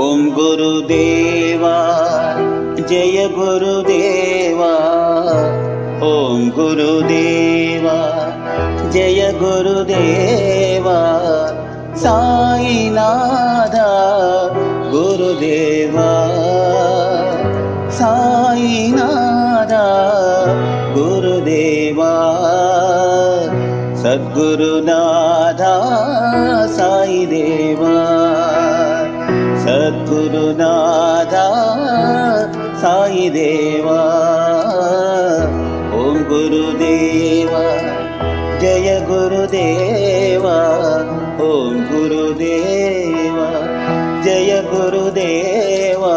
ओम गुरुदेवा जय गुरुदेवा, ओम गुरुदेवा जय गुरुदेवा, साईनाथा गुरुदेवा, साईनाथा गुरुदेवा, सद्गुरुनाथा साई देवा, सद्गुरुनाथा साई देवा। ओम गुरुदेवा जय गुरुदेवा, ओम गुरुदेवा जय गुरुदेवा,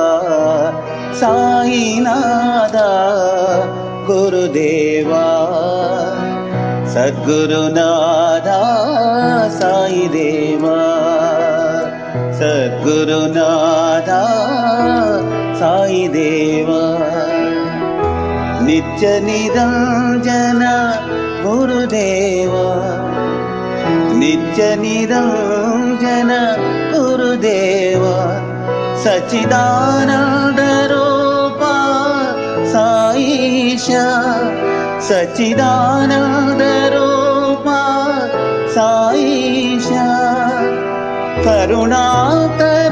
साईनाथा गुरुदेवा, सद्गुरुनाथा साई देवा, सद्गुरुनाथा साई देवा। नित्य निरंजन गुरुदेवा, नित्य निरंजन गुरुदेवा, सच्चिदानंद रूपा साईशा, सच्चिदानंद रूपा साईशा, करुणातरंगा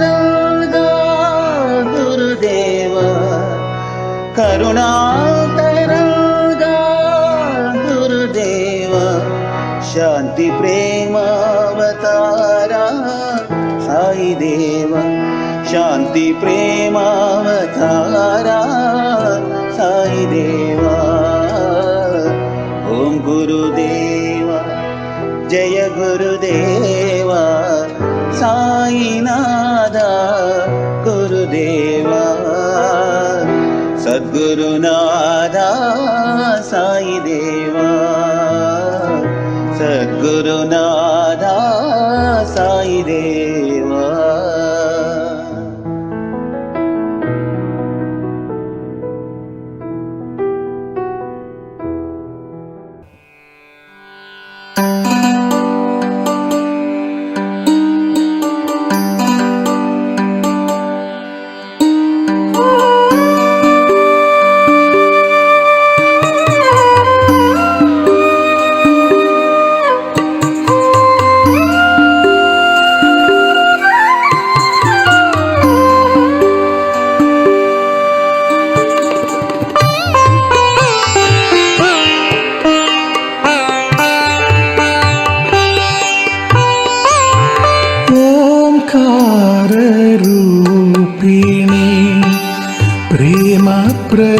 गुरुदेवा, करुणातरंगा गुरुदेवा, शांति प्रेमावतारा साई देवा, शांति प्रेमावतारा साई देवा। ओम गुरुदेवा जय गुरुदेवा, साईनाथा गुरुदेवा, सद्गुरुनाथा साई देवा, सद्गुरुनाथा साई देवा।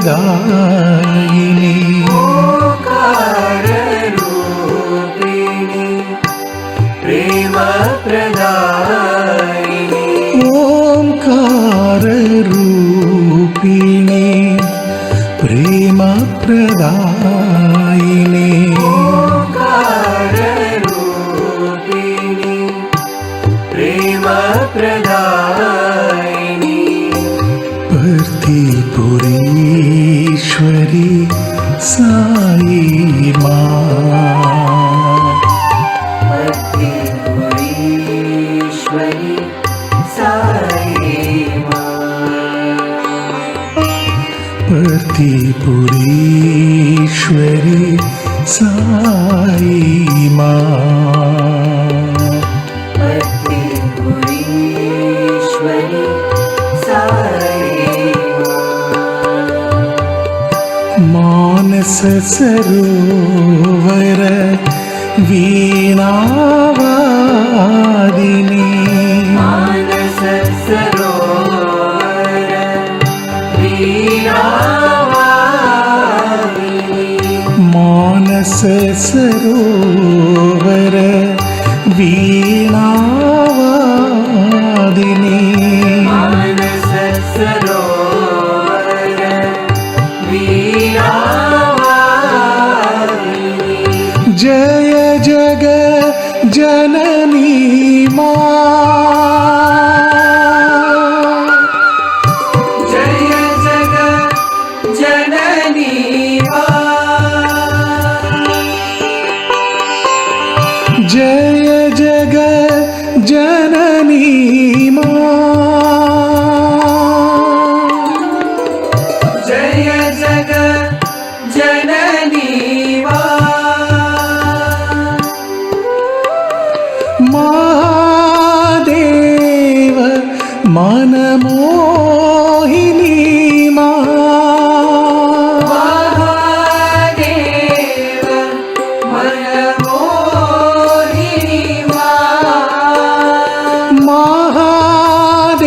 प्रदायिनी ओंकार रूपिणी प्रेम प्रदायिनी ओंकार रूपिणी प्रेम प्रदायिनी ओंकार रूपिणी प्रेम प्रदायिनी भर्तिपुरीश्वरी साई माँ भर्तिपुरीश्वरी साई भर्तिपुरीश्वरी साई माँ भर्तिपुरीश्वरी साई मानस सरोवर वीणावादिनी मानस सरोवर वीणावादिनी मानस सरोवर वीणावादिनी मानस सरोवर वीणावादिनी जय जग जननी माँ जय जग जननी जय जग जननी माँ जय जग जननी महादेव मनमोहिनी माँ महादेव मनमोहिनी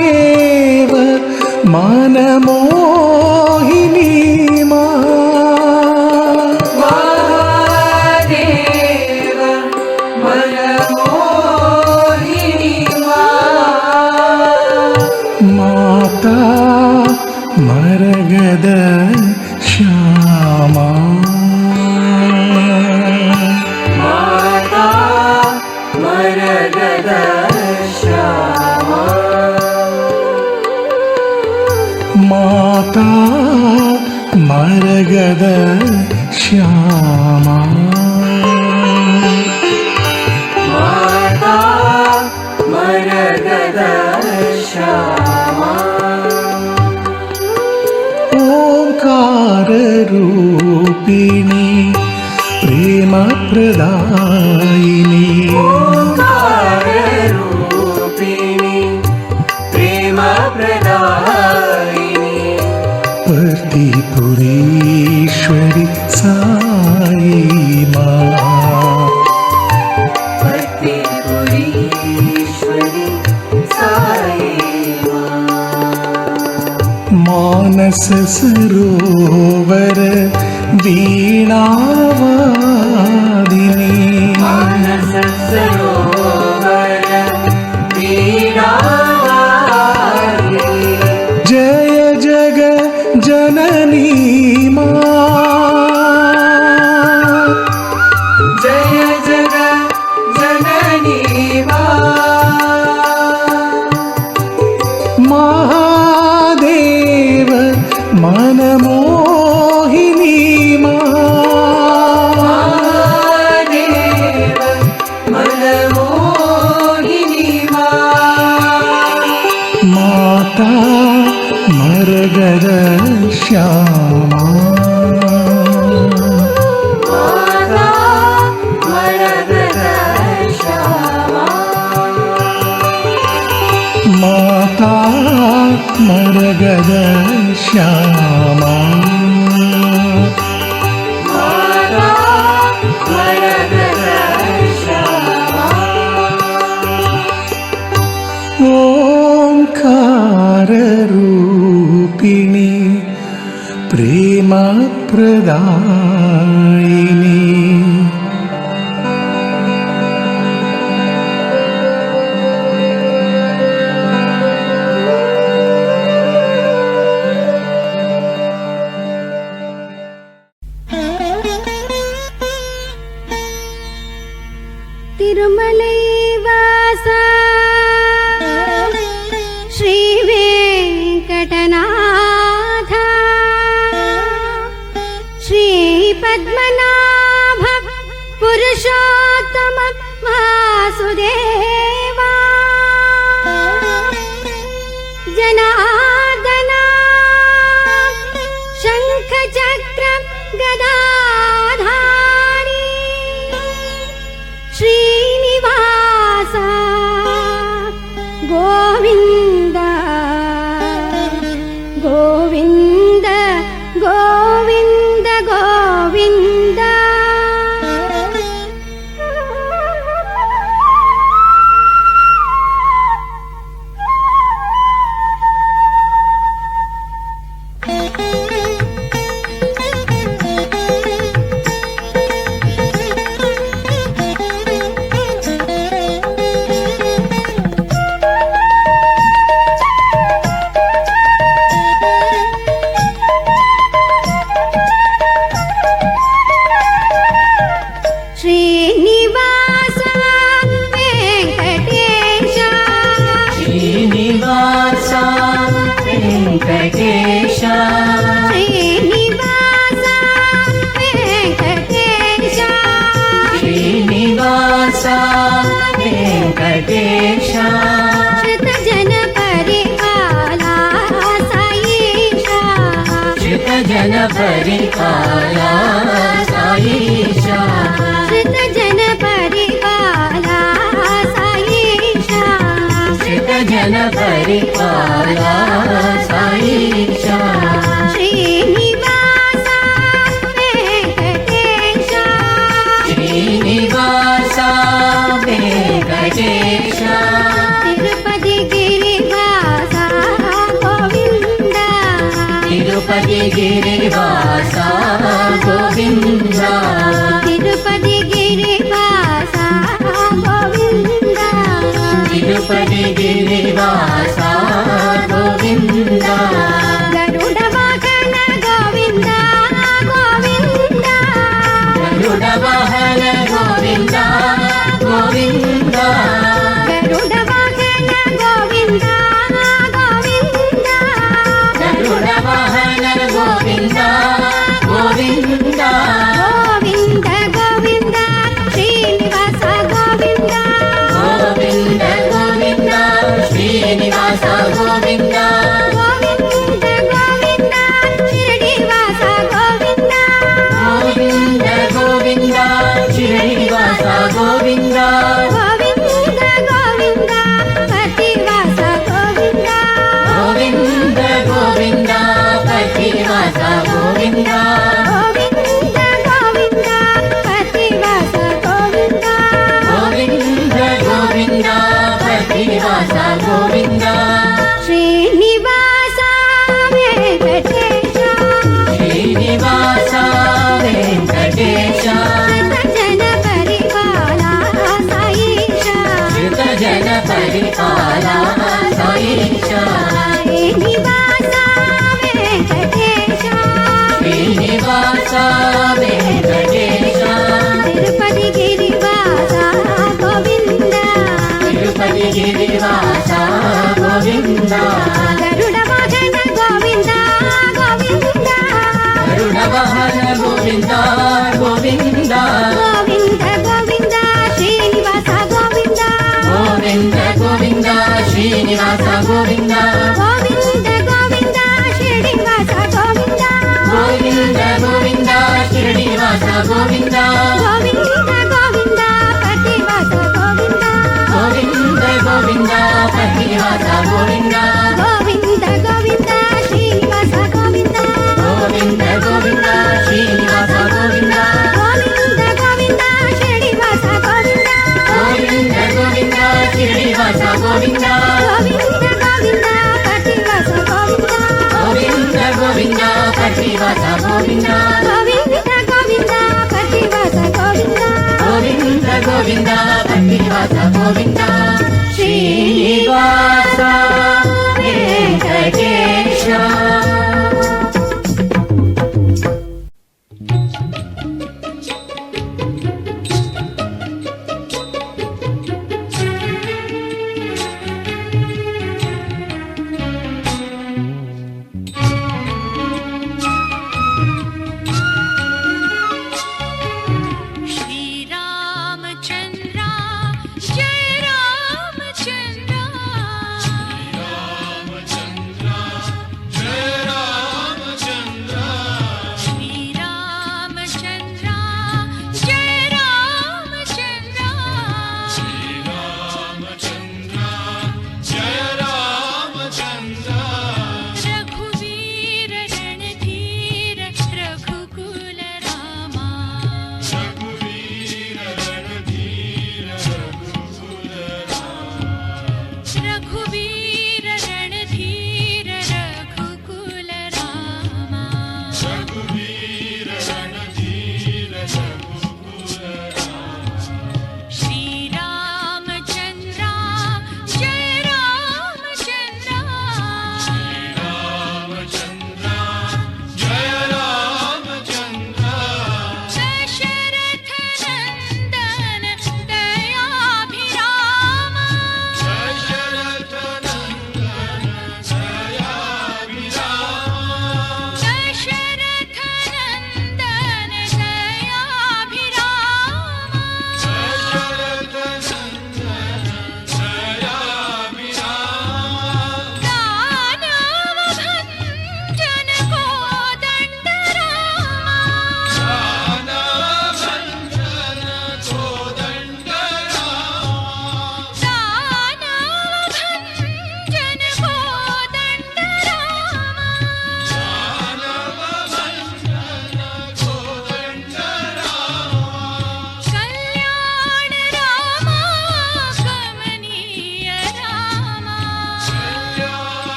महादेव मनमोहिनी माँ महादेव मनमोहिनी माता मरगद श्यामा माता मरगद श्यामा माता मरगद श्यामा माता मरगद श्यामा ओंकार रूपिणी प्रेम प्रदायिनी ओंकार रूपिणी प्रेम प्रदायिनी भर्तिपुरीश्वरी साई माँ भर्तिपुरीश्वरी साई मानस सरोवर वीणावादिनी मानस सरोवर वीणावादिनी जय जग जननी माँ जय जग जननी महादेव मनमोहिनी माँ महादेव मनमोहिनी माता मरगद श्यामा माता मरगद श्यामा माता मरगद श्यामा माता मरगद श्यामा ओंकार रूपिणी ప్రేమ ప్రదాయిని తిరుమలైవాస శ్రీ వెంకటనాథ శ్రీ పద్మనాభ పురుషోత్తమ వాసుదేవా జనార్దన శంఖ చక్ర గదాధారి శ్రీనివాస గోవింద గోవింద గోవింద గోవింద శ్రీనివాస వెంకటేశ శ్రీనివాస వెంకటేశ శ్రీనివాస వెంకటేశ శ్రీనివాస వెంకటేశ శ్రుతజన పరిపాలా సాయేష శ్రుతజన పరిపాలా సాయేష శ్రుతజన పరిపాలా సాయేష శ్రుతజన పరిపాలా సాయేష శ్రీనివాస వెంకటేశ శ్రీనివాస వెంకటేశ తిరుపతి గిరివాస గోవింద తిరుపతి గిరివాస గోవింద తిరుపతి గిరివాస గోవింద తిరుపతి గిరివాస గోవింద గరుడ వాహన గోవింద గోవింద గరుడ వాహన గోవింద గోవింద గరుడ వాహన గోవింద గోవింద గరుడ వాహన గోవింద గోవింద గోవింద గోవింద శ్రీనివాస గోవింద గోవింద గోవింద శ్రీనివాస గోవింద గోవింద గోవింద శ్రీనివాస గోవింద గోవింద గోవింద శ్రీనివాస గోవింద గోవింద గోవింద పతివాస గోవింద గోవింద గోవింద పతివాస గోవింద గోవింద గోవింద పతివాస గోవింద గోవింద గోవింద పతివాస గోవింద శ్రీనివాస వెంకటేశ శ్రీనివాస వెంకటేశ జన పరిపాలా సాయేష శ్రుతజన పరిపాలా సాయేష శ్రీనివాస వెంకటేశ శ్రీనివాస వెంకటేశ తిరుపతి గిరివాస గోవింద తిరుపతి గిరివాస గోవింద గరుడ వాహన గోవింద గోవింద గరుడ వాహన గోవింద గోవింద గోవింద గోవింద శ్రీనివాస గోవింద గోవింద గోవింద శ్రీనివాస గోవింద గోవింద గోవింద శ్రీనివాస గోవింద గోవింద గోవింద శ్రీనివాస గోవింద గోవింద గోవింద పతివాస గోవింద గోవింద గోవింద పతివాస గోవింద గోవింద గోవింద శ్రీనివాస గోవింద గోవింద గోవింద శ్రీనివాస గోవింద గోవింద గోవింద శ్రీనివాస గోవింద గోవింద గోవింద శ్రీనివాస గోవింద గోవింద గోవింద ಶ್ರೀನಿವಾಸ ಗೋವಿಂದ ಗೋವಿಂದ ಗೋವಿಂದ ಪತಿವಾಸ ಗೋವಿಂದ ಗೋವಿಂದ ಗೋವಿಂದ ಪತಿವಾಸ ಗೋವಿಂದ ಶ್ರೀನಿವಾಸ ವೆಂಕಟೇಶ.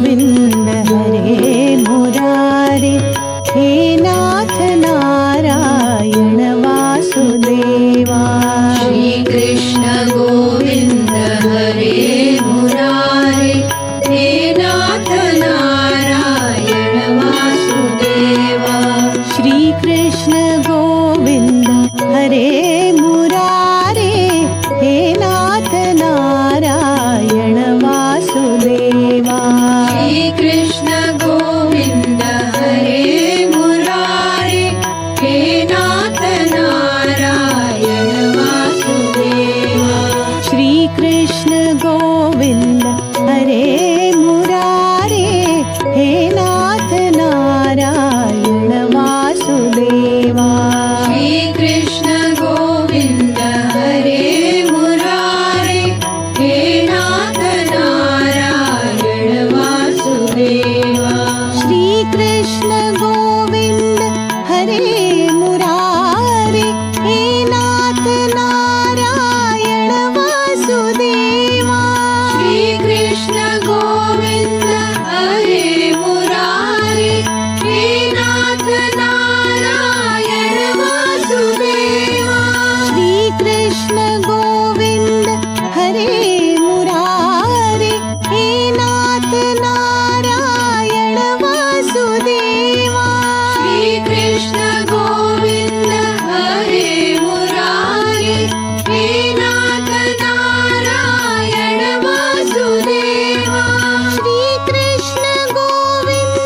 गोविंद हरे मुरारे, हे नाथ नारायण वासुदेवा। श्री कृष्ण गोविंद हरे मुरारे, हे नाथ नारायण वासुदेवा। श्री कृष्ण गोविंद हरे मुरारे, हे नाथ नारायण वासुदेवा। श्री कृष्ण गोविंद हरे मुरारे, हे नाथ नारायण वासुदेवा। श्री कृष्ण गोविंद हरे मुरारे, हे नाथ नारायण वासुदेवा। श्री कृष्ण गोविंद हरे मुरारे, हे नाथ नारायण वासुदेवा। श्री कृष्ण गोविंद हरे मुरारे, हे नाथ नारायण वासुदेवा। श्री कृष्ण गोविंद हरे मुरारे, हे नाथ नारायण वासुदेवा। श्री कृष्ण गोविंद हरे मुरारे, हे नाथ नारायण वासुदेवा। श्री कृष्ण गोविंद हरे मुरारे, हे नाथ नारायण वासुदेवा। श्री कृष्ण गोविंद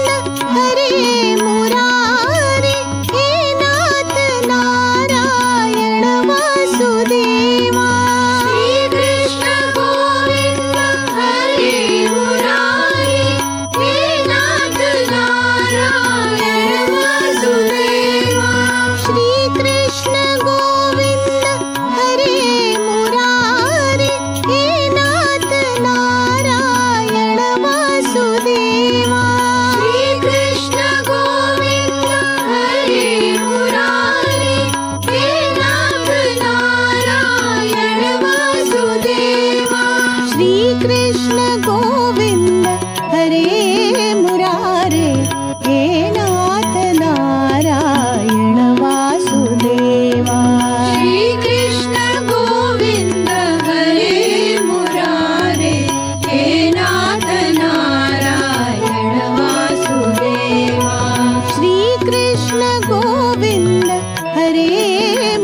हरे मुरारे, हे नाथ नारायण वासुदेवा। श्री कृष्ण गोविंद हरे मुरारे, हे नाथ नारायण वासुदेवा। श्री कृष्ण गोविंद हरे मुरारे, हे नाथ नारायण वासुदेवा। श्री कृष्ण गोविंद हरे मुरारे, हे नाथ नारायण वासुदेवा। श्री कृष्ण गोविंद हरे मुरारे, हे नाथ नारायण वासुदेवा। श्री कृष्ण गोविंद हरे मुरारे, हे नाथ नारायण वासुदेवा। श्री कृष्ण गोविंद हरे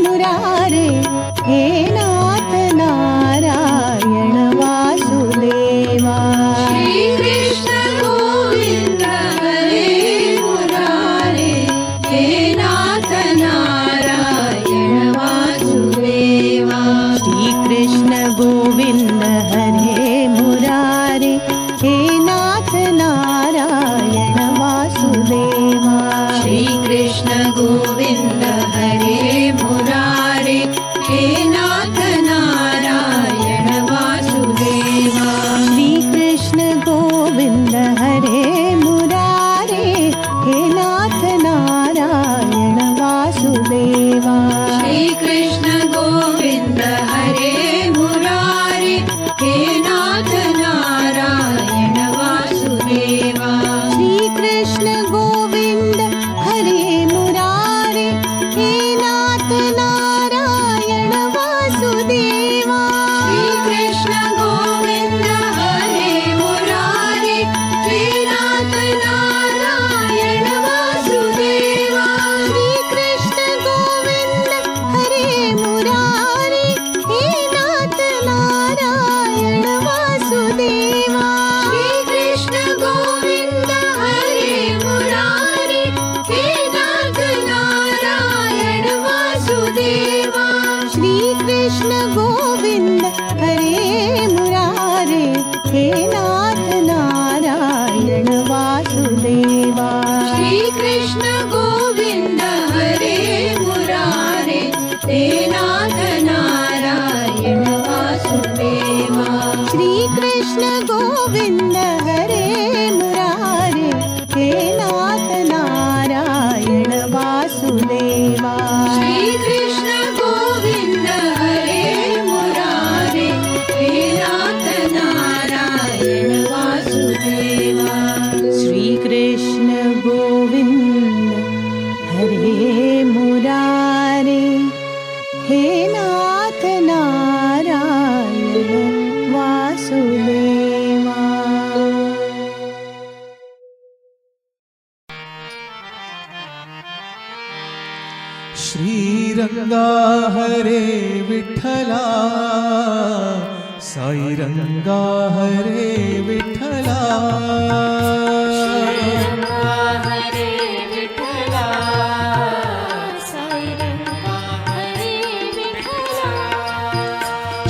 मुरारे, हे नाथ नारायण वासुदेवा। श्री कृष्ण गोविंद हरे मुरारे, हे नाथ नारायण वासुदेवा। श्री कृष्ण गोविंद हरे मुरारे, हे नाथ नारायण वासुदेवा। श्री कृष्ण गोविंद हरे मुरारे, हे नाथ नारायण वासुदेवा। श्री कृष्ण गोविंद हरे मुरारे, हे नाथ नारायण वासुदेवा। श्री कृष्ण गोविंद हरे मुरारे, हे नाथ नारायण वासुदेवा। श्री कृष्ण गोविंद हरे मुरारे, हे नाथ नारायण वासुदेवा। श्री कृष्ण गोविंद हरे मुरारे, हे नाथ नारायण वासुदेवा। श्री कृष्ण गोविंद हरे मुरारे, हे नाथ नारायण वासुदेवा। श्री कृष्ण गोविंद हरे मुरारे, हे नाथ नारायण वासुदेवा। श्री कृष्ण गोविंद हरे मुरारे, हे नाथ नारायण वासुदेवा। श्री कृष्ण गोविंद हरे मुरारे, हे नाथ नारायण वासुदेवा। श्री कृष्ण गोविंद हरे मुरारे, हे नाथ नारायण वासुदेवा। श्री कृष्ण गोविंद हरे मुरारे, हे नाथ नारायण वासुदेवा। गोविन्द हरे मुरारे हे नाथ नारायण वासुदेवा। श्रीरंगा हरे विठ्ठला साईरंगा हरे विठ्ठला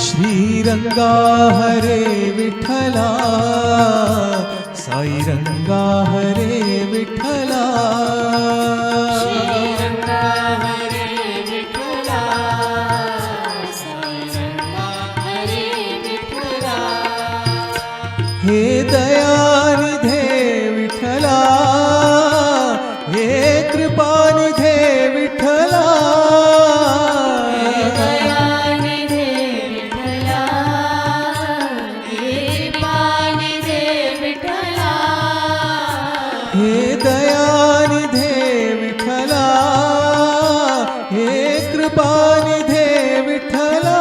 श्रीरंगा हरे विठ्ठला साईरंगा हरे विठ्ठला हे दयानिधे विठ्ठला हे कृपानिधे विठ्ठला हे दयानिधे विठ्ठला हे कृपानिधे विठ्ठला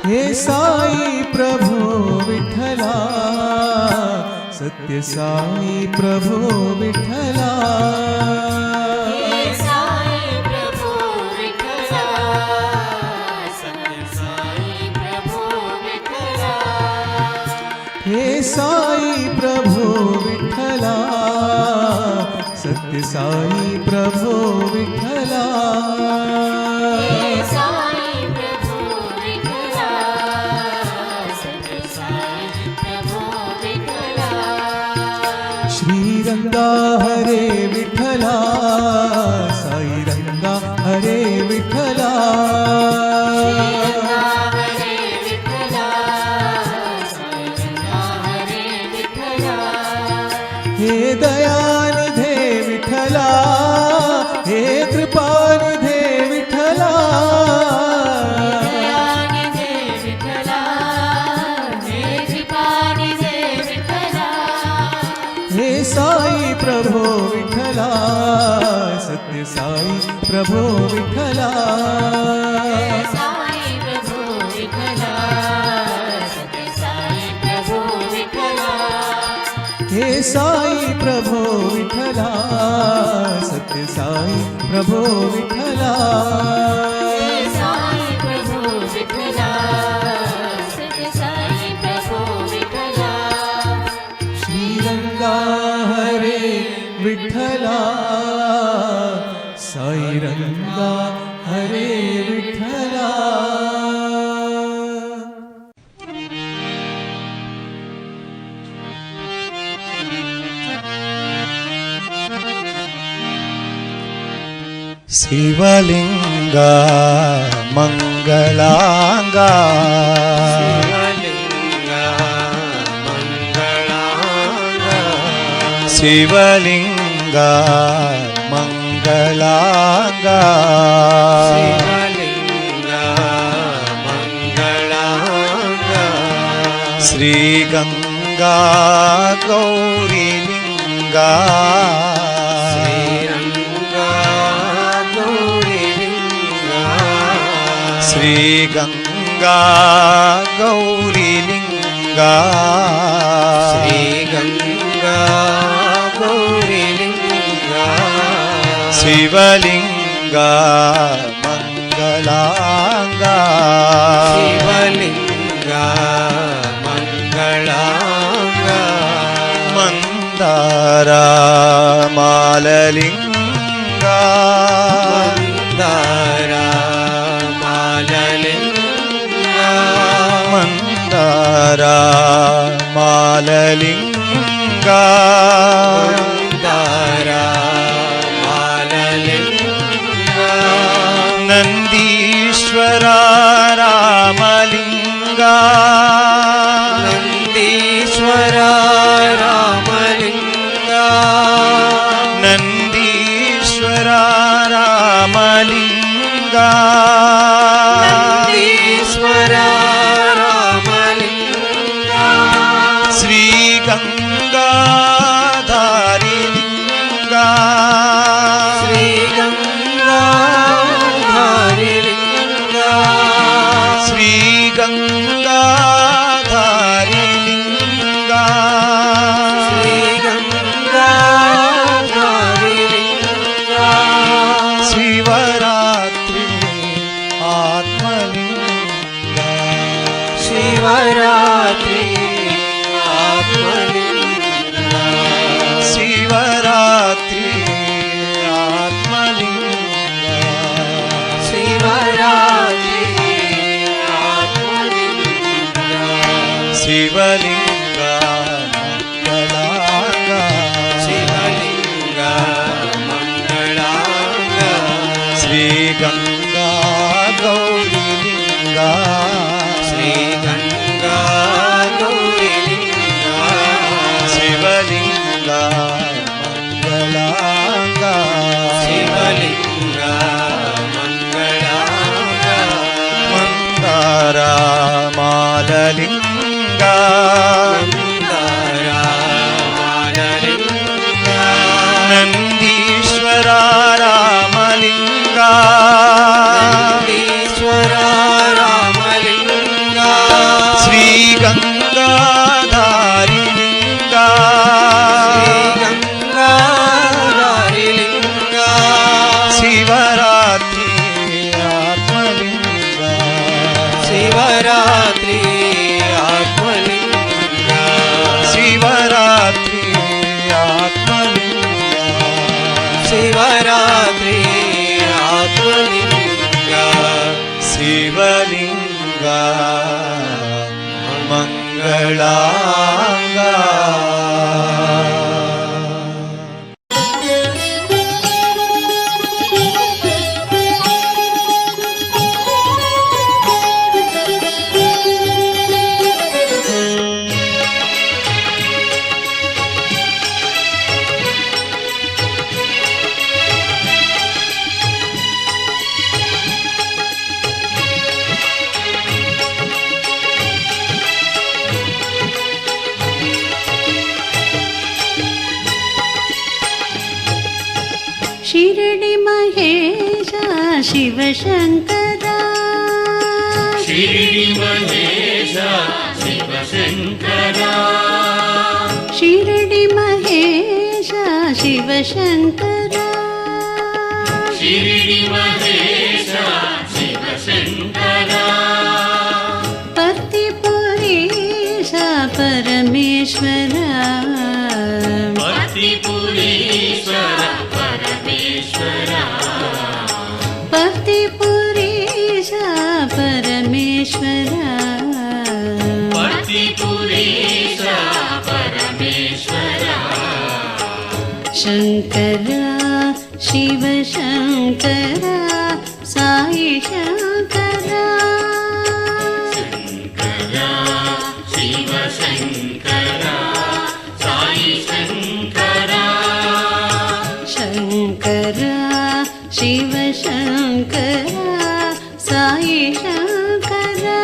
हे साई प्रभु विठ्ठला सत्य साई प्रभु विठ्ठला हे साई प्रभु विठ्ठला सत्य साई प्रभु विठ्ठला श्रीरंगा हरे विठ्ठला साईरंगा हरे विठ्ठला हे दयानिधे विठ्ठला हे कृपानिधे विठ्ठला हे साई प्रभो विठ्ठला सत्य साई प्रभो विठ्ठला हे साई प्रभो विठ्ठला सत्य साई प्रभो विठ्ठला श्रीरंगा हरे विठ्ठला साईरंगा हरे विठ्ठला शिवलिंगा मंगलांगा शिवलिंगा मंगलांगा श्री गंगा गौरी लिंगा श्री गंगा गौरी लिंगा शिवलिंगा मंगलांगा मंदारा माललिंगा मंदारा माललिंगा नंदीश्वरा रामलिंगा नंदीश्वरा रामलिंगा आत्मलिंग शिवरात्रि आत्मलिंग शिवरात्रि आत्मलिंग शिवरात्रि आत्मलिंग शिवलिंग मंगलांग शिवलिंग मंगलांग श्री गंगा गौरीलिंग श्री गंगा गौरीलिंग शिवलिंग मंगलांग शिवलिंग मंगलांग मंदारा माललिंग मंदारा माललिंग नंदीश्वरा रामलिंग नंदीश्वरा रामलिंग श्री गंगाधारी लिंग श्री गंगाधारीलिंग शिवरात्रि आत्मलिंग शिवरात्रि आत्मलिंग शिवरात्रि आत्मलिंग शिवरात्रि आत्मलिंग शिवलिंग मंगलांग शिरडि महेश शिवशङ्करा शिरडि महेश शिवशङ्करा शिरडि महेश शिवशङ्करा शिरडि महेश शिवशङ्करा पतिपुरीश परमेश्वरा पतिपुरीश्वर परमेश्वरा पतिपुरीश परमेश्वरा पतिपुरीश परमेश्वरा शङ्करा शिवशङ्करा साई शङ्करा शङ्करा शिवशङ्करा साई शङ्करा शङ्करा शिवशङ्करा साई शङ्करा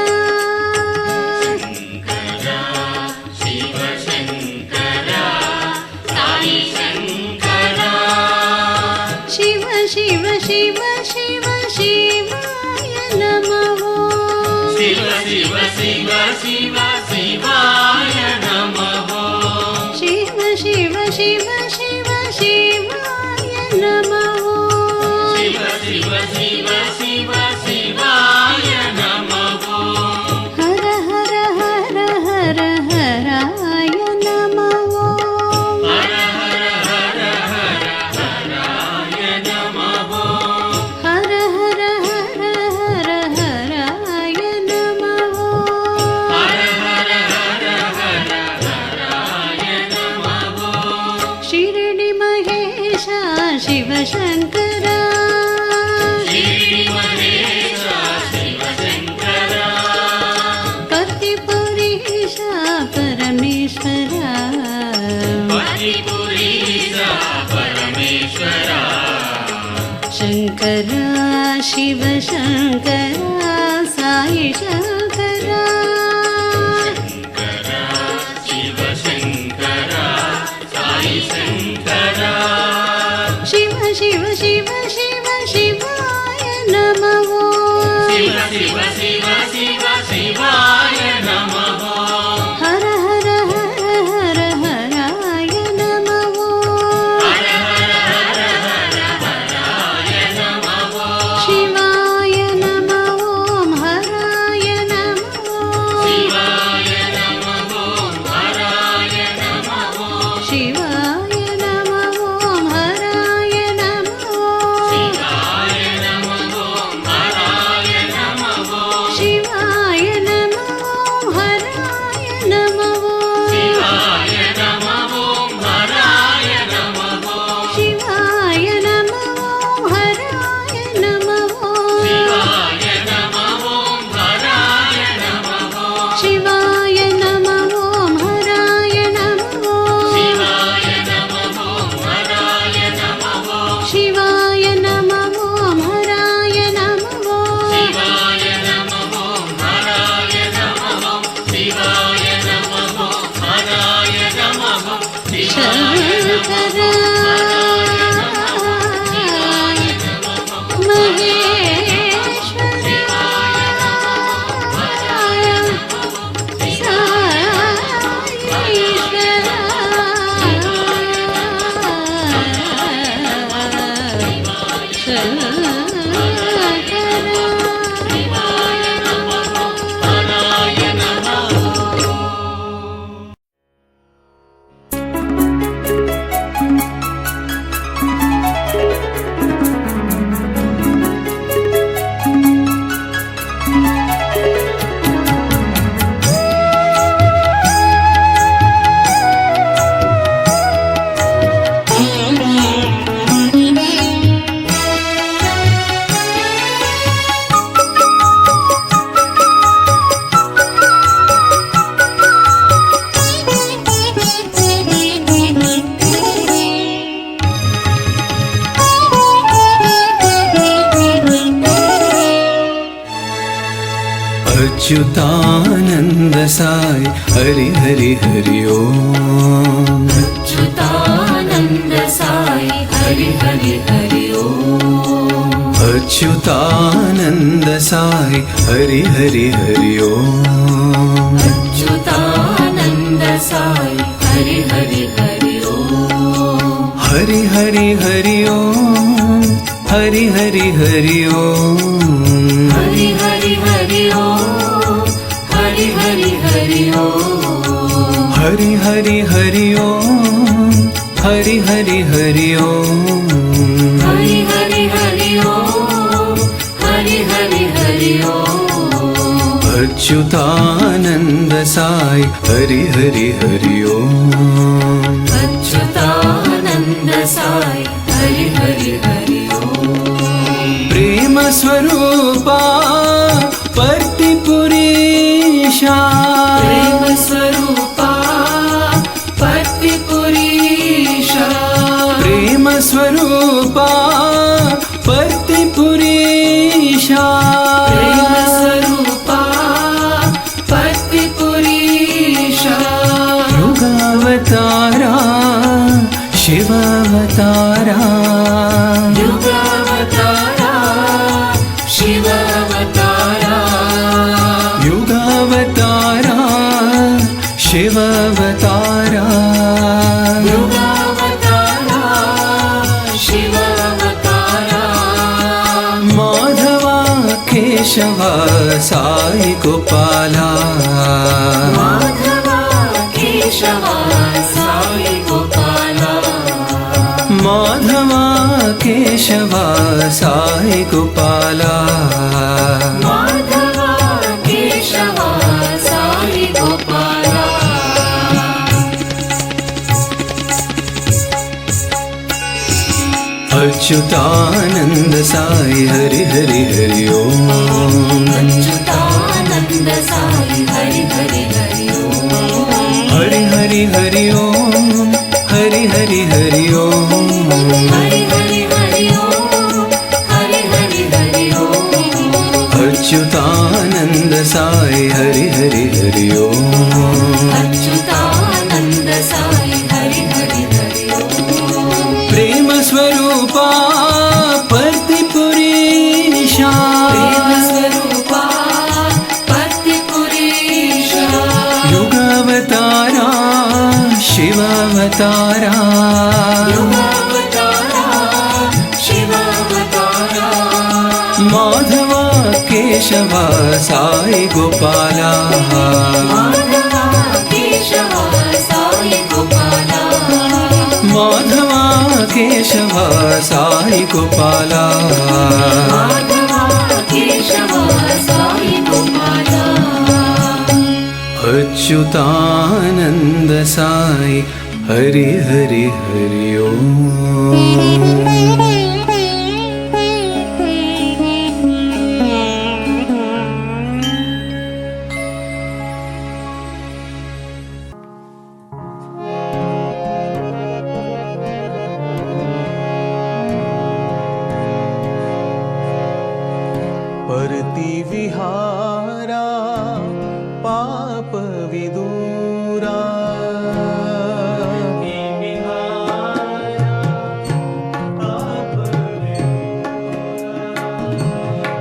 शङ्करा शिवशङ्करा साई शङ्करा शिव शिव शिव शिव शिवाय नमः शिव शिव शिव शिव शिवाय नमः शिव शिव शिव शिव शिवाय नमः शिव शिव शिव शिव शिवाय नमः हर हर हर हर हराय नमः हर हर हर हर हराय नमः हर हर हर हर हराय नमः हर हर हर हर हराय नमः शिरडि महेश शिवशङ्करा शिरडि महेश शिवशङ्करा पतिपुरीश परमेश्वरा पतिपुरीश परमेश्वरा शङ्करा शिवशङ्करा साई शङ्करा शङ्करा शिवशङ्करा साई शङ्करा शिव शिव शिव शिव शिवाय नमः शिव शिव शिव शिव शिवाय नमः हर हर हर हर हराय नमः हर हर हर हर हराय नमः शिवाय नमः अच्युतानंद साई हरि हरि हरि ओम। अच्युतानंद साई हरि हरि हरि ओम। अच्युतानंद साई हरि हरि हरि ओम। अच्युतानंद साई हरि हरि हरि ओम। हरि हरि हरि ओम। हरि हरि हरि ओम। हरि हरि हरि ओम। हरि हरि हरि ओम। हरि हरि हरि ओम। हरि हरि हरि ओम। हरि हरि हरि ओम। हरि हरि हरि ओम। अच्युतानंद साई हरि हरि हरि ओम। अच्युतानंद साई हरि हरि हरि ओम। प्रेम स्वरूपा पर्तिपुरीशा। प्रेम स्वरूपा पर्तिपुरीशा। प्रेम स्वरूपा पर्तिपुरीशा। प्रेम स्वरूपा पर्तिपुरीशा। युगावतारा शिवावतारा। युगावतारा शिवावतारा। युगावतारा शिवावतारा। युगावतारा शिवावतारा। माधवा केशवा साई गोपाला। माधवा केशवा साई गोपाला। माधवा केशवा साई गोपाला। माधवा केशवा साई गोपाला। अच्युतानंद साई हरि हरि हरि ओम। अच्युतानंद साई हरि हरि हरि ओम। हरि हरि हरि ओम। हरि हरि हरि ओम। हरि हरि हरि ओम। हरि हरि हरि ओम। अच्युतानंद साई हरि हरि हरि ओम। अच्युतानंद साई हरि हरि हरि ओम। प्रेम स्वरूपा पर्तिपुरीशा। प्रेम स्वरूपा पर्तिपुरीशा। युगावतारा शिवावतारा। युगावतारा शिवावतारा। माधवा केशवा साई गोपाला। माधवा केशवा साई गोपाला। माधवा केशवा साई गोपाला। माधवा केशवा साई गोपाला। अच्युतानंद साई हरि हरि हरि ओम। परति विहारा पाप विदूरा।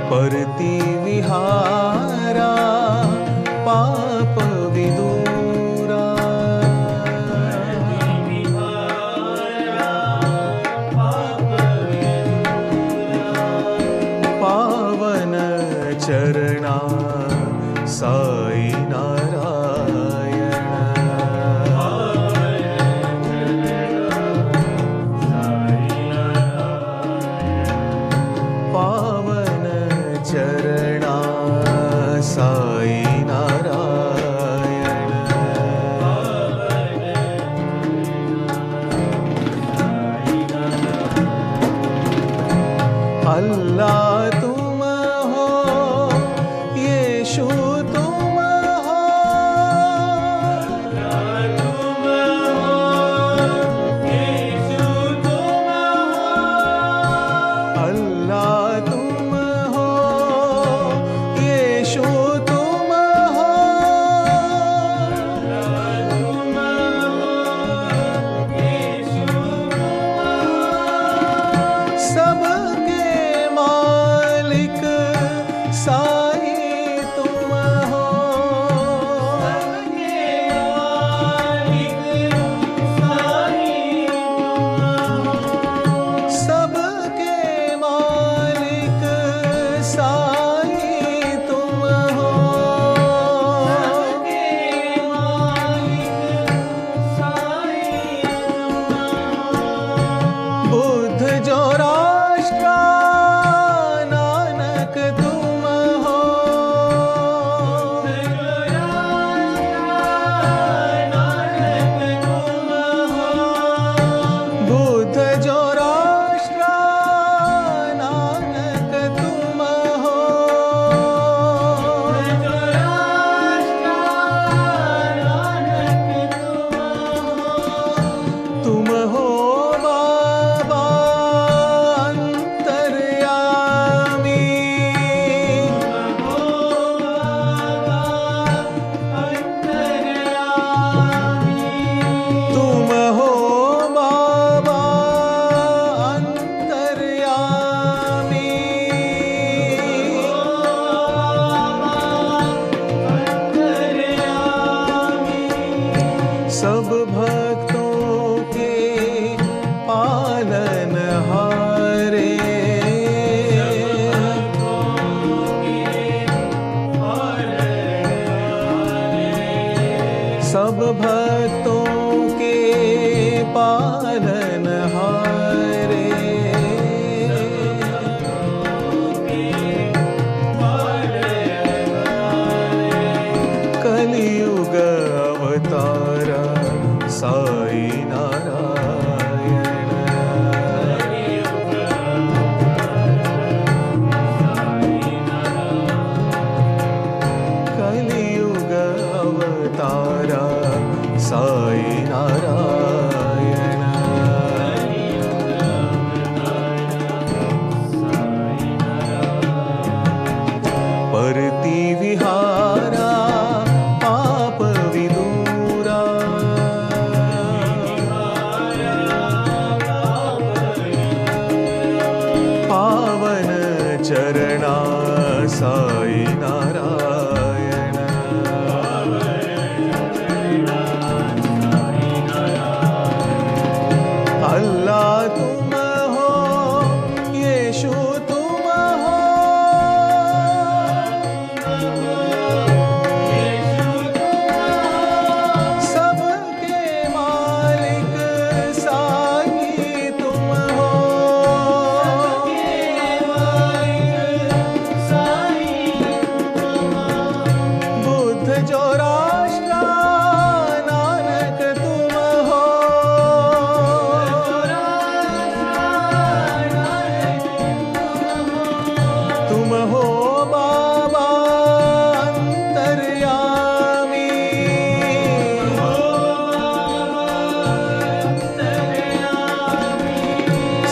परति विहारा पाप विदूरा। पावन चरणा साई नारायण। पावन चरणा साई नारायण। अल्लाह तुम हो, यीशु तुम हो। अल्लाह तुम हो, यीशु तुम सब भक्तों के पालनहारे कलियुग अवतार साई नारायण कलियुग अवतार साई नारायण परति विहारा पाप विदूरा पावन चरणा साई नारायण अल्लाह तुम हो यीशु तुम हो सबके मालिक साई तुम हो बुद्ध जो राष्ट्र नानक तुम हो तुम हो बाबा अंतर्यामी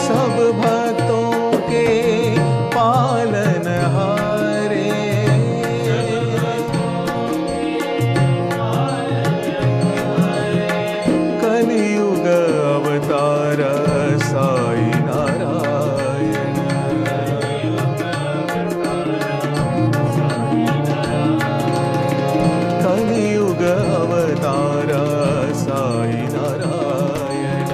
सब भक्तों के पालनहारे कलियुग अवतार साई नारायण कलियुग अवतार साई नारायण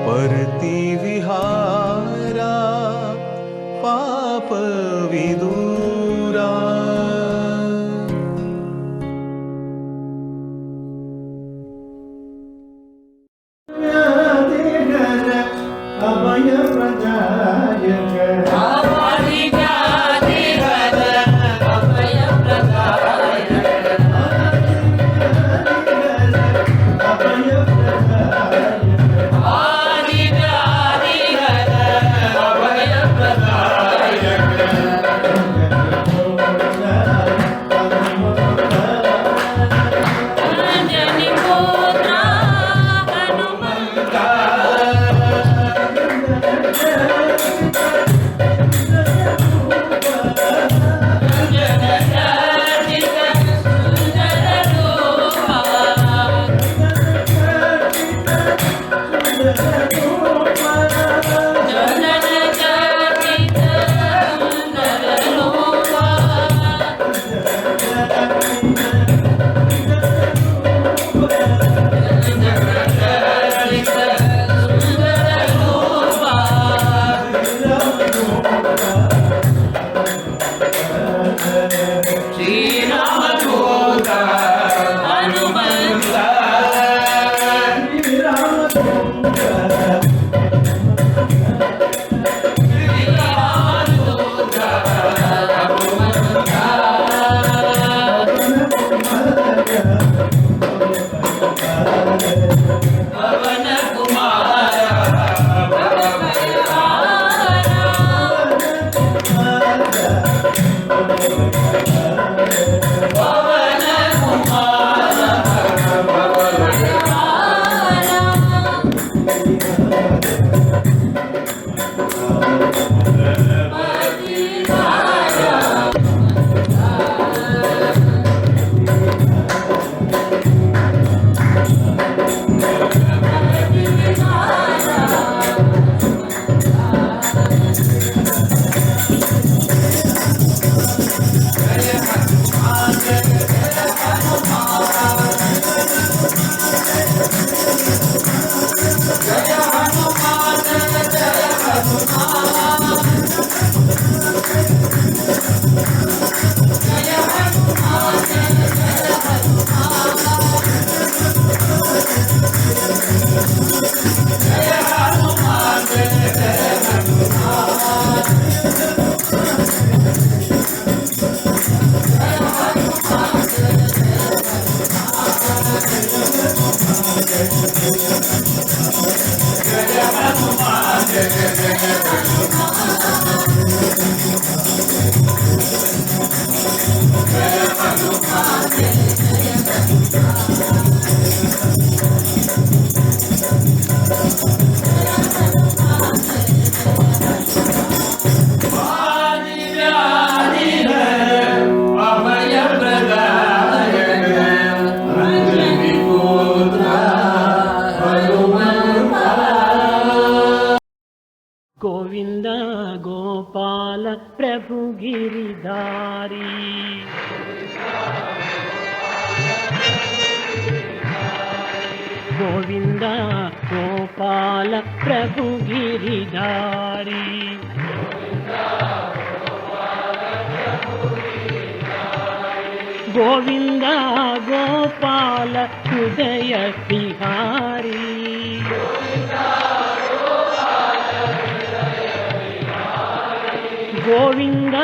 परति विहारा पाप विदूरा अभय प्रदायक अभय अंजनी पुत्र हनुमंत గోవింద గోపాల ప్రభు గిరిధారి గోవింద గోపాల ప్రభు గిరిధారి గోవింద గోపాల హృదయ విహారీ గోవింద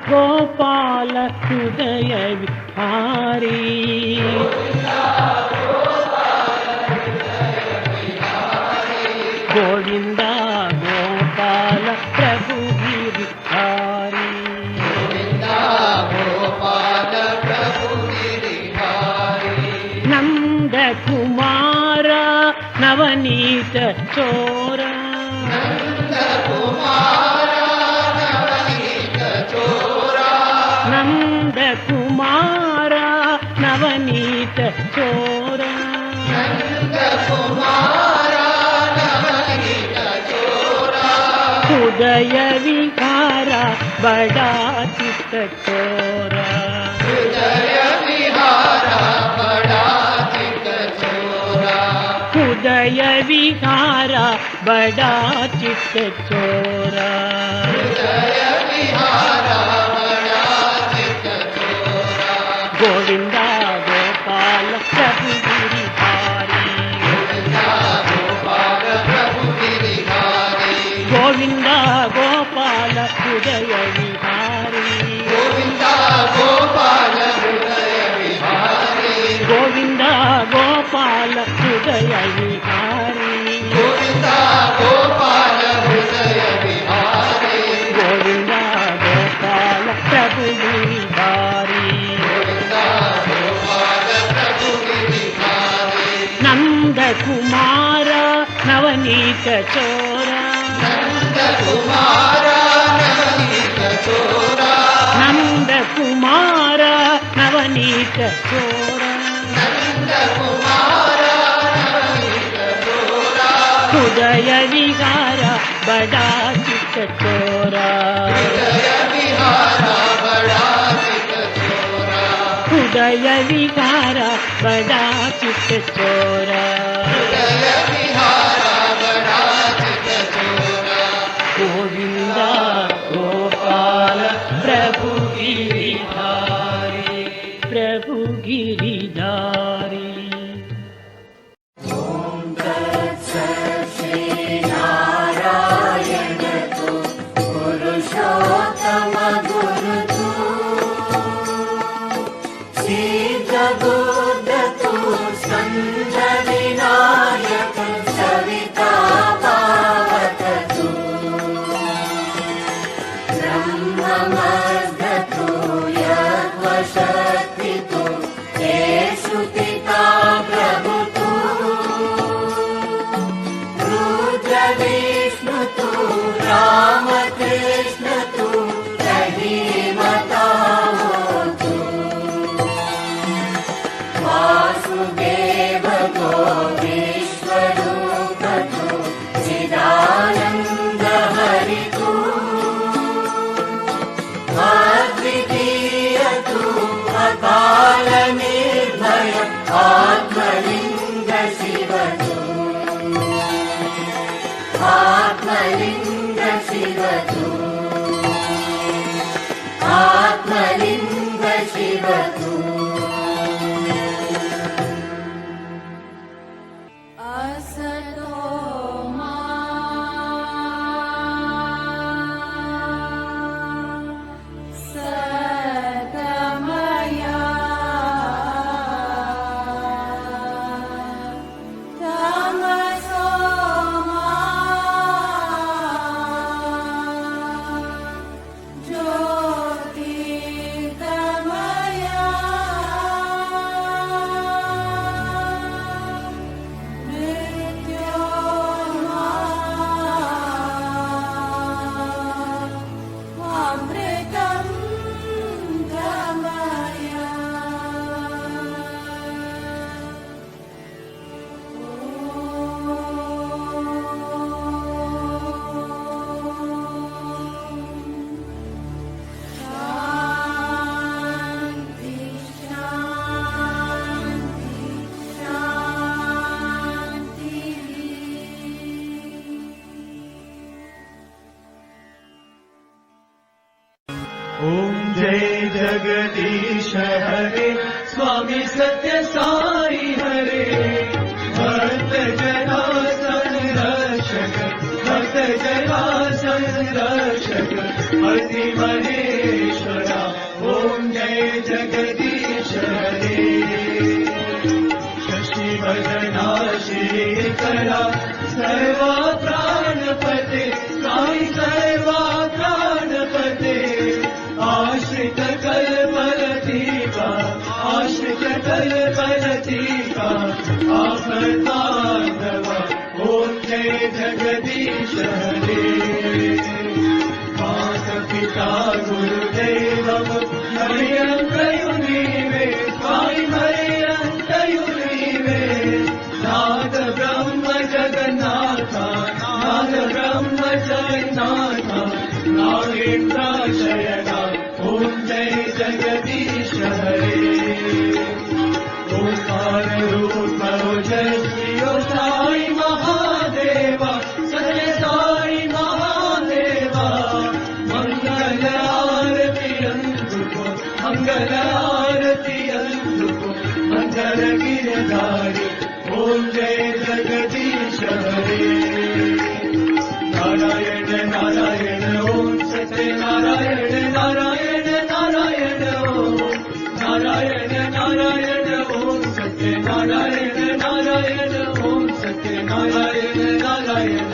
గోపాల హృదయ విహారీ గోవింద గోపాల ప్రభు గిరిధారి నంద కుమార నవనీత చోర నంద కుమార నవనీత చోర హృదయ విహార బడా చిత్త చోర హృదయ విహార బడా చిత్త చోర గోవింద గోపాల ప్రభు గిరిధారి గోవింద గోపాల హృదయ విహారీ గోవింద గోపాల హృదయ విహారీ గోవింద గోపాల హృదయ విహారీ గోవింద గోపాల హృదయ విహారీ గోవింద గోపాల ప్రభు గిరిధారి నంద కుమార నవనీత చోర నంద కుమార నవనీత చోర నంద కుమార నవనీత చోర నంద కుమార నవనీత చోర హృదయ విహార బడా చిత్త చోర హృదయ విహార బడా చిత్త చోర హృదయ విహార బడా చిత్త చోర హృదయ విహార బడా చిత్త చోర గోవింద గోపాల ప్రభు గిరిధారి ప్రభు గిరిధారి आत्मलिंग शिवतु आत्मलिंग शिवतु असतो मा सतमया तमसो मा ओम जय जगदीश हरे स्वामी सत्य साई हरे भक्त जना संरक्षक भक्त जना संरक्षक हरि महेश्वरा ओम जय जगदीश हरे शशि वदना श्रीकरा सर्वा प्राणपते साई सर्वा प्राणपते आश्रित कल्पलतीका आश्रित कल्पलतीका आपदानव ओम जय जगदीश हरे माता पिता गुरुदेवम हरियंतयुनीवे स्वामी हरियंतयुनीवे नाद ब्रह्म जगन्नाथ नाद ब्रह्म जगन्नाथ नागेन्द्र शयना ओम जय जगदीश हरे ओंकार रूप ओजस्वी साई महादेवा सत्य साई महादेवा मंगल आरती अंधुको मंगल आरती अंधुको मंगल गिरधारी ओम जय जगदीश हरे नारायण नारायण ओम सत्य नारायण नारायण नारायण ओम नारायण नारायण ओम सत्य नारायण नारायण ओम सत्य नारायण नारायण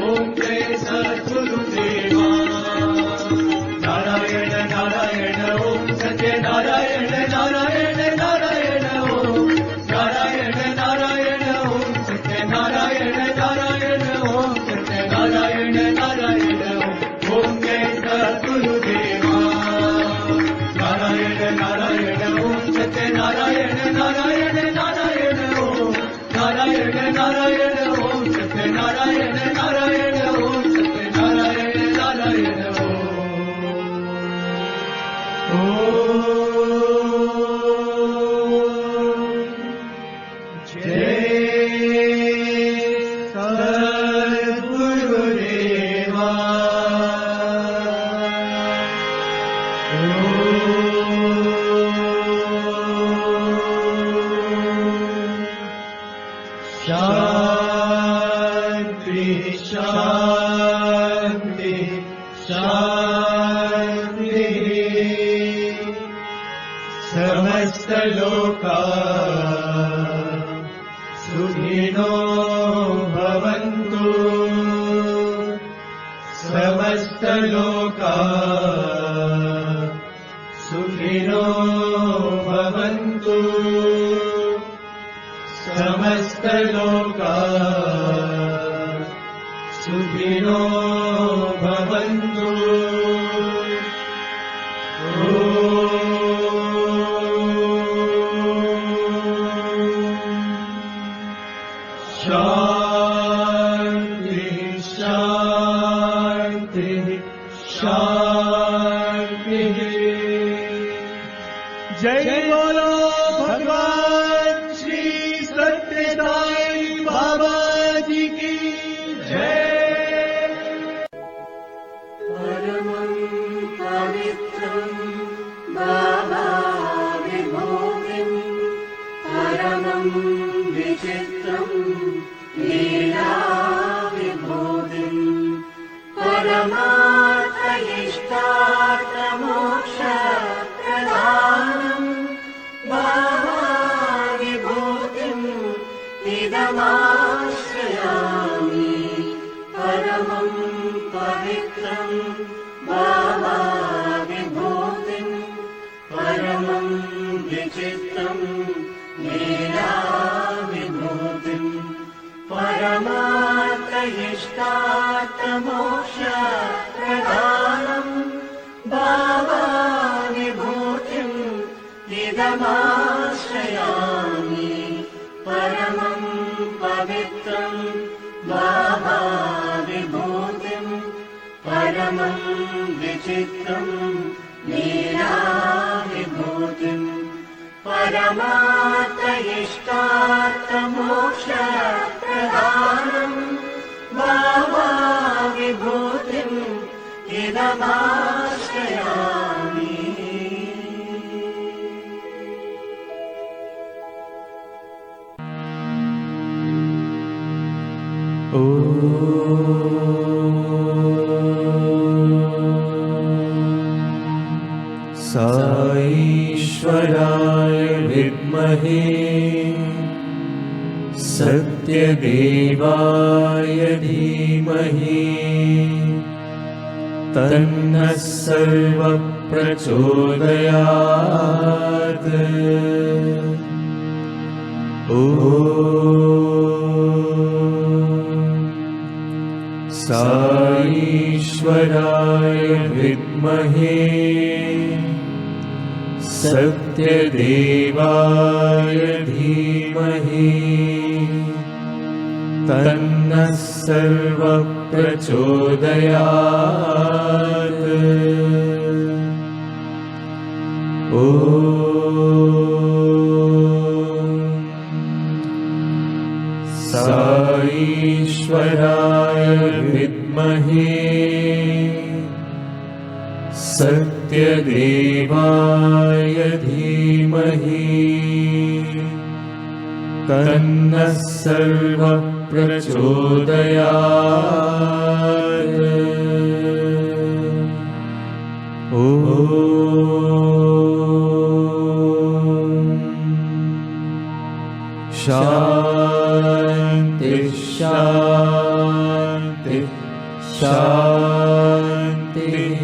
ओम जय सद्गुरुदेवा नारायण नारायण ओम सत्य नारायण नारायण नारायण ओम नारायण नारायण ओम सत्य नारायण नारायण ओम सत्य नारायण नारायण ओम जय सद्गुरुदेवा नारायण नारायण ओम सत्य नारायण नारायण नारायण ओम नारायण नारायण ओम सत्य नारायण नारायण ओम सत्य नारायण नारायण शांति शांति शांति समस्त लोका सुखिनो भवन्तु समस्त लोका सुखिनो भवन्तु समस्त लोका सुखिनो भवन्तु शांति शांति शांति जय बोलो भगवान श्री सत्य साई बाबा जी की जय। परमं पवित्रं बाबा विभूतिं परमं विचित्रं लीला विभूतिं परमार्थ इष्टार्थ मोक्ष प्रदानं बाबा विभूतिं इदमाश्रयामि परमं पवित्रं बाबा विभूतिं परमं विचित्रं लीला विभूतिं परमार्थ इष्टार्थ मोक्ष प्रदानं बाबा विभूतिं इदमाश्रयामि परमं पवित्रं बाबा विभूतिं परमं विचित्रं लीला विभूतिं परमार्थ इष्टार्थ मोक्ष प्रदानं बाबा विभूतिं इदमाश्रयामि विद्महे सत्यदेवाय धीमहि तन्नः सर्वः प्रचोदयात्। ॐ साईश्वराय विद्महे सत्यदेवाय धीमहि तन्नः सर्वः प्रचोदयात्। ॐ साईश्वराय विद्महे सत्यदेवाय धीमहि तन्नः सर्वः प्रचोदयात्। ॐ शान्ति शान्ति शान्तिः।